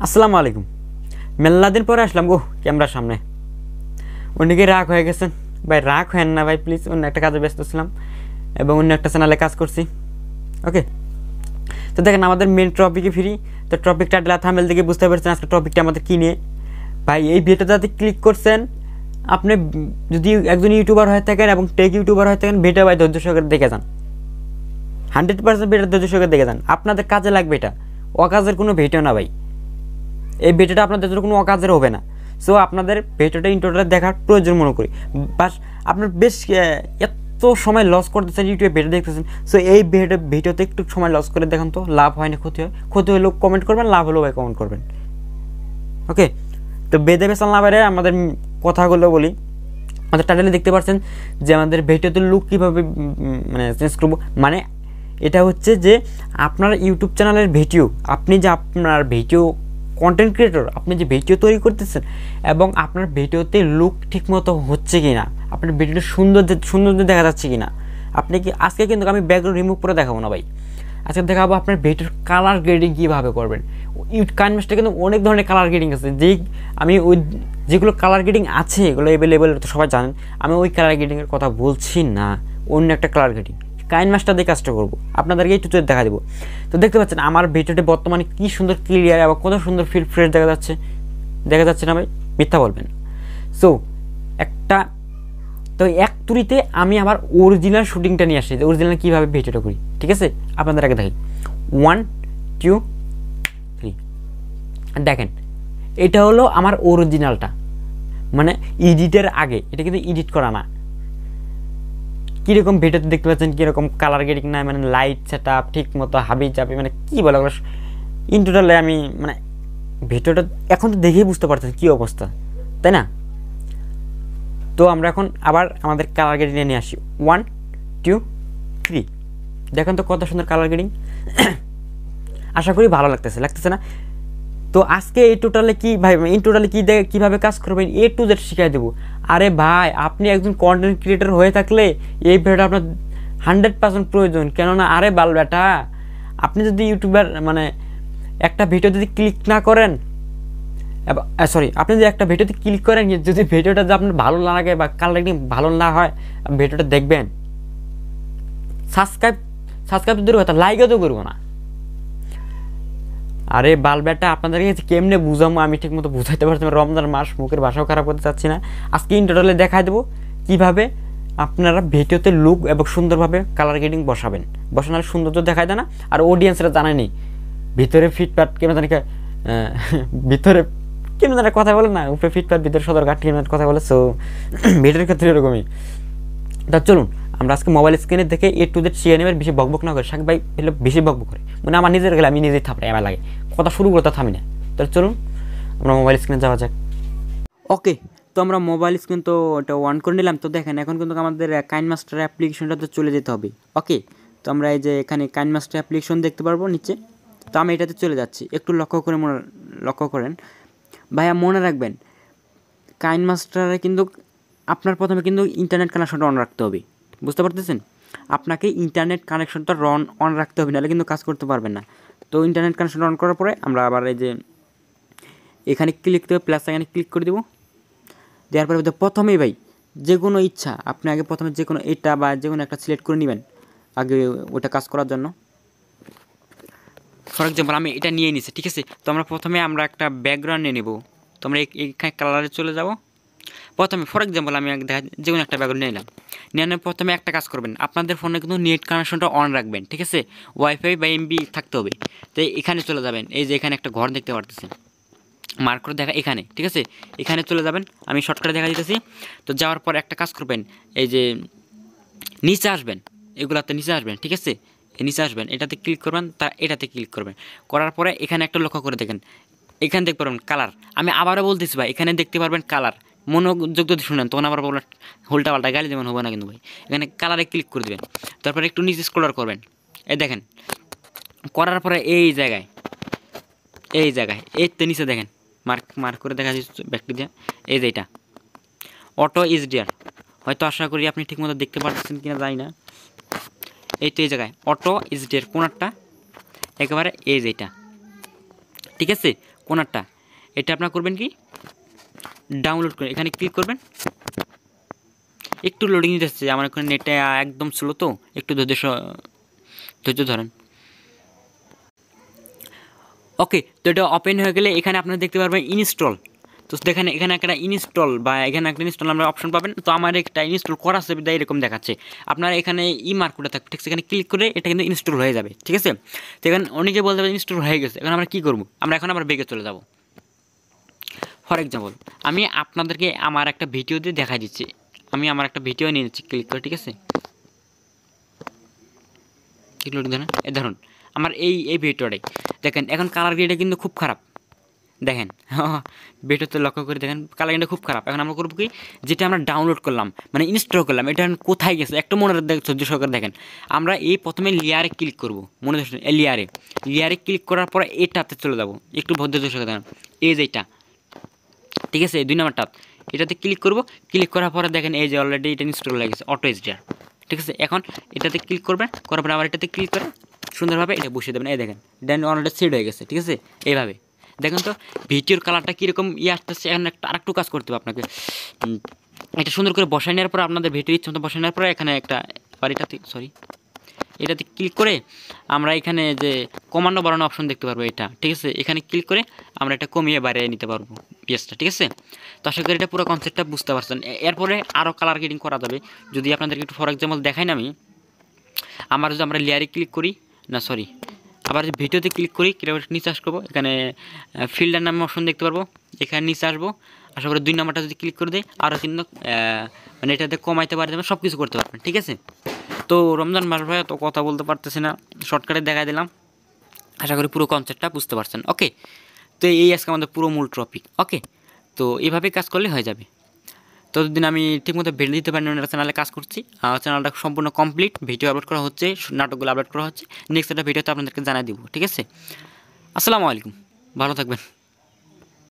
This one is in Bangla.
আসসালামু আলাইকুম। মেলা দিন পরে আসলাম গো ক্যামেরার সামনে। অনেকে রাগ হয়ে গেছেন। ভাই রাগ হেন না ভাই, প্লিজ। অন্য একটা কাজে ব্যস্ত ছিলাম এবং অন্য একটা চ্যানেলে কাজ করছি। ওকে, তো দেখেন আমাদের মেন টপিকে ফিরি। তো টপিক টাইটেল আর থাম্বনেল থেকে বুঝতে পারছেন আজকে টপিকটা আমাদের কী নিয়ে। ভাই এই ভিডিওটা যাতে ক্লিক করছেন, আপনি যদি একজন ইউটিউবার হয়ে থাকেন এবং টেক ইউটিউবার হয়ে থাকেন, ভিডিও ভাই ধৈর্য সহকারে দেখে যান। 100% ভিডিও ধৈর্য সহকারে দেখে যান, আপনাদের কাজে লাগবে। এটা অকাজের কোনো ভিডিও না ভাই। এই ভিডিওটা আপনাদের জন্য কোনো অকাজের হবে না। সো আপনাদের ভিডিওটা ইন্ট্রোটা দেখার প্রয়োজন মনে করি। বাস আপনার বেশ এত সময় লস করতেছেন ইউটিউবে ভিডিও দেখতেছেন। সো এই ভিডিওতে একটু সময় লস করে দেখেন তো, লাভ হয় না ক্ষতি হয়? ক্ষতি হলেও কমেন্ট করবেন, লাভ হলেও ভাই কমেন্ট করবেন। ওকে, তো বেদে বেসাল না বাইরে আমাদের কথাগুলো বলি। আমাদের টাইটেলে দেখতে পাচ্ছেন যে আমাদের ভিডিওতে লুক কীভাবে মানে চেঞ্জ করবো। মানে এটা হচ্ছে যে আপনার ইউটিউব চ্যানেলের ভিডিও, আপনি যে আপনার ভিডিও কন্টেন্ট ক্রিয়েটর, আপনি যে ভিডিও তৈরি করতেছেন এবং আপনার ভিডিওতে লুক ঠিকমতো হচ্ছে কি না, আপনার ভিডিওটা সুন্দর দেখা যাচ্ছে কি না। আপনি কি আজকে কিন্তু আমি ব্যাকগ্রাউন্ড রিমুভ করে দেখাবো না ভাই। আজকে দেখাবো আপনার ভিডিওর কালার গ্রেডিং কীভাবে করবেন। কাইনমাস্টার কিন্তু অনেক ধরনের কালার গ্রেডিং আছে, আমি ওই যেগুলো কালার গ্রেডিং আছে এগুলো অ্যাভেলেবেল, তো সবাই জানেন। আমি ওই কালার গ্রেডিংয়ের কথা বলছি না, অন্য একটা কালার গ্রেডিং কাইনমাস্টার দিয়ে কাজটা করবো, আপনাদেরকে এই টিউটোরিয়াল দেখা দেবো। তো দেখতে পাচ্ছেন আমার ভিডিওটি বর্তমানে কী সুন্দর ক্লিয়ার এবং কত সুন্দর ফ্রেশ দেখা যাচ্ছে না ভাই? মিথ্যা বলবেন। সো এক তুরিতে আমি আমার অরিজিনাল শুটিংটা নিয়ে আসছি, অরিজিনাল কীভাবে ভিডিওটা করি। ঠিক আছে, আপনাদের আগে দেখি 1 2 3। দেখেন এটা হলো আমার অরিজিনালটা, মানে এডিটের আগে। এটা কিন্তু এডিট করা না। কীরকম ভিডিওতে দেখতে পাচ্ছেন কীরকম কালার গ্রেডিং না, মানে লাইট সেট আপ ঠিক মতো হাবি চাবি, মানে কী বলে ওগুলো ইন টোটালে আমি মানে ভিডিওটা এখন তো দেখেই বুঝতে পারছেন কী অবস্থা, তাই না? তো আমরা এখন আবার আমাদের কালার গ্রেডিং নিয়ে আসি 1 2 3। দেখেন তো কত সুন্দর কালার গ্রেডিং। আশা করি ভালো লাগতেছে না? তো আজকে এই টোটালে কি ভাই, ইন টোটালে কী দেখে কীভাবে কাজ করবেন A to Z শিখাই দেবো। আরে ভাই আপনি একজন কন্টেন্ট ক্রিয়েটর হয়ে থাকলে এই ভিডিওটা আপনার 100% প্রয়োজন। কেননা আরে বাল বেটা, আপনি যদি ইউটিউবার মানে একটা ভিডিও যদি ক্লিক না করেন, আপনি যদি একটা ভিডিওতে ক্লিক করেন, যদি ভিডিওটা যদি আপনার ভালো না লাগে বা কালার গ্রেডিং ভালো না হয়, ভিডিওটা দেখবেন, সাবস্ক্রাইব দূর কথা, লাইকও তো করবো না। আরে বাল বেটা, আপনাদেরকে কেমনে বুঝাবো, আমি ঠিক মতো বুঝাইতে পারছি না। রমজান মাস, মুখের ভাষাও খারাপ করতে চাচ্ছি না। আজকে ইন টোটালে দেখাই দেবো কীভাবে আপনারা ভিডিওতে লুক এবং সুন্দরভাবে কালার গ্রেডিং বসানোর সৌন্দর্য দেখায় দেয় না। আর অডিয়েন্সরা জানেনি ভিতরে ফিটপাট কেমন জানি, ভিতরে কেমন জানি কথা বলে না, উপরে ফিটপাট ভিতরে সদরঘাট কেমন কথা বলে। সো ভিডিওর ক্ষেত্রে এরকমই। তা চলুন আমরা আজকে মোবাইল স্ক্রিনে দেখে A to Z শিখে নেবেন। বেশি বকবক না করে, শাক ভাই হলে বেশি বকবক করে, মানে আমার নিজের গেলে আমি নিজেই থাপড়াই, আমার লাগে কথা শুরু করতে থামি না। তাহলে চলুন আমরা মোবাইল স্ক্রিনে যাওয়া যাক। ওকে, তো আমরা মোবাইল স্ক্রিন তো ওটা অন করে নিলাম। তো দেখেন এখন কিন্তু আমাদের কাইনমাস্টার অ্যাপ্লিকেশনটাতে চলে যেতে হবে। ওকে, তো আমরা এই যে এখানে কাইনমাস্টার অ্যাপ্লিকেশন দেখতে পারবো নিচে। তো আমি এটাতে চলে যাচ্ছি, একটু লক্ষ্য করেন ভাইয়া। মনে রাখবেন কাইনমাস্টারে কিন্তু আপনার প্রথমে কিন্তু ইন্টারনেট কানেকশনটা অন রাখতে হবে। বুঝতে পারতেছেন? আপনাকে ইন্টারনেট কানেকশনটা অন রাখতে হবে, নাহলে কিন্তু কাজ করতে পারবেন না। তো ইন্টারনেট কানেকশন অন করার পরে আমরা আবার এই যে এখানে ক্লিক দেবো, প্লাস এখানে ক্লিক করে দেবো। দেওয়ার পরে প্রথমেই ভাই যে কোনো ইচ্ছা আপনি আগে প্রথমে যে কোনো এটা বা যে কোনো একটা সিলেক্ট করে নেবেন আগে ওটা কাজ করার জন্য। ফর এক্সাম্পল আমি এটা নিয়ে নিছি, ঠিক আছে? তো আমরা প্রথমে একটা ব্যাকগ্রাউন্ড নিয়ে নেব। তো আমরা এখানে কালারে চলে যাব। প্রথমে ফর এক্সাম্পল আমি যে কোনো একটা ব্যাকগ্রাউন্ড নিয়ে প্রথমে একটা কাজ করবেন, আপনাদের ফোনে কিন্তু নেট কানেকশনটা অন রাখবেন, ঠিক আছে? ওয়াইফাই বা এমবি থাকতে হবে। তো এখানে চলে যাবেন, এই যে এখানে একটা ঘর দেখতে পারতেছেন, মার্ক করে দেখা এখানে, ঠিক আছে? এখানে চলে যাবেন, আমি শর্টকাটে দেখা দিতেছি। তো যাওয়ার পর একটা কাজ করবেন, এই যে নিচে আসবেন, এগুলাতে নিচে আসবেন, ঠিক আছে? নিচে আসবেন, এটাতে ক্লিক করবেন, এটাতে ক্লিক করবেন। করার পরে এখানে একটা লক্ষ্য করে দেখেন, এখানে দেখতে পারবেন কালার। আমি আবারও বলতেছি ভাই, এখানে দেখতে পারবেন কালার। মনোযোগ যদি শুনেন তখন আবার বলবেন হোল্টা পাল্টা গালি যেমন হবে না কিন্তু ভাই। এখানে কালারে ক্লিক করে দেবেন, তারপরে একটু নিচে স্ক্রল করবেন। এই দেখেন করার পরে এই জায়গায় এই তো নিচে দেখেন মার্ক করে দেখা যাচ্ছে ব্যাকটি দিয়ে, এই যে এটা অটো ইজডিয়ার। হয়তো আশা করি আপনি ঠিকমতো দেখতে পাচ্ছেন কিনা জানি না। এই তো এই জায়গায় অটো ইজডিয়ার কোনারটা একেবারে এই যে ঠিক আছে, কোনারটা এটা আপনার করবেন কি ডাউনলোড করে এখানে ক্লিক করবেন। একটু লোডিং নিতে আসছে, আমার এখানে নেটটা একদম স্লো, তো একটু ধৈর্য ধরেন। ওকে, তো এটা ওপেন হয়ে গেলে এখানে আপনারা দেখতে পারবেন ইনস্টল। তো দেখেন এখানে একটা ইনস্টল বা এখানে একটা ইনস্টল আমরা অপশন পাবেন। তো আমার একটা ইনস্টল করা আছে বিধায় এরকম দেখাচ্ছে। আপনারা এখানে মার্ক করে থাকবে, ঠিক আছে, এখানে ক্লিক করে এটা কিন্তু ইনস্টল হয়ে যাবে, ঠিক আছে। তো এখানে অনেকে বলতে পারে ইনস্টল হয়ে গেছে, এখন আমরা কী করবো, আমরা এখন আবার বেগে চলে যাব। ফর এক্সাম্পল আমি আপনাদেরকে আমার একটা ভিডিও দিয়ে দেখা দিচ্ছি, আমি আমার একটা ভিডিও নিয়ে নিচ্ছি ক্লিক করে, ঠিক আছে। ধরুন আমার এই ভিডিওটাই দেখেন, এখন কালার গ্রেডটা কিন্তু খুব খারাপ, দেখেন ভিডিওতে লক্ষ্য করে দেখেন কালার গ্রেডটা খুব খারাপ। এখন আমরা করবো কি, যেটা আমরা ডাউনলোড করলাম মানে ইনস্টল করলাম, এটা কোথায় গেছে একটু মনে সহ্য সহকারে দেখেন। আমরা এই প্রথমে লেয়ারে ক্লিক করবো, মনে রাখবেন লেয়ারে ক্লিক করার পরে এটাতে চলে যাবো, একটু ধৈর্য সহকারে দেখেন, এই যে এটা, ঠিক আছে, 2 নম্বরটা এটাতে ক্লিক করব। ক্লিক করার পরে দেখেন এই যে অলরেডি এটা ইনস্টল হয়ে গেছে অটো এইচডিআর, ঠিক আছে। এখন এটাতে ক্লিক করবেন, করার পরে আবার এটাতে ক্লিক করে সুন্দরভাবে এটা বসিয়ে দেবেন। এই দেখেন দেন অলরেডি সেট হয়ে গেছে, ঠিক আছে। এইভাবে দেখেন তো ভিডিওর কালারটা কীরকম আসতেছে। এখন আরেকটু কাজ করতে হবে আপনাকে, এটা সুন্দর করে বসাই নেওয়ার পর আপনাদের ভিডিওর ইচ্ছা মতো বসাই নেওয়ার পরে এখানে একটা আবার এটাতে ক্লিক করে আমরা এখানে যে কমান্ড বাড়ানো অপশন দেখতে পারবো, এটা ঠিক আছে, এখানে ক্লিক করে আমরা এটা কমিয়ে বাড়িয়ে নিতে পারবো পিএসটা, ঠিক আছে। তো আশা করি এটা পুরো কনসেপ্টটা বুঝতে পারছেন। এরপরে আরও কালার গ্রেডিং করা যাবে, যদি আপনাদেরকে একটু ফর এক্সাম্পল দেখাই না আমি, যদি আমরা লেয়ারে ক্লিক করি আবার যদি ভিডিওতে ক্লিক করি, নিচে আসবো, এখানে ফিল্টার নামে অপশন দেখতে পারবো, এখানে নিচে আসবো, আশা করি 2 নম্বরটা যদি ক্লিক করে দেয় আরও কিন্তু মানে এটাতে কমাইতে পারবেন, সব কিছু করতে পারবেন, ঠিক আছে। তো রমজান মাস ভাই তো কথা বলতে পারতেছি না, শর্টকাটে দেখা দিলাম, আশা করি পুরো কনসেপ্টটা বুঝতে পারছেন। ওকে, তো এই আজকে আমাদের পুরো মূল টপিক। ওকে, তো এইভাবে কাজ করলে হয়ে যাবে। ততদিন আমি ঠিকমতো বেড়ে দিতে পারি না, চ্যানেলে কাজ করছি, চ্যানেলটা সম্পূর্ণ কমপ্লিট, ভিডিও আপলোড করা হচ্ছে, নাটকগুলো আপলোড করা হচ্ছে, নেক্সট একটা ভিডিওতে আপনাদেরকে জানাই দিব, ঠিক আছে। আসসালামু আলাইকুম, ভালো থাকবেন।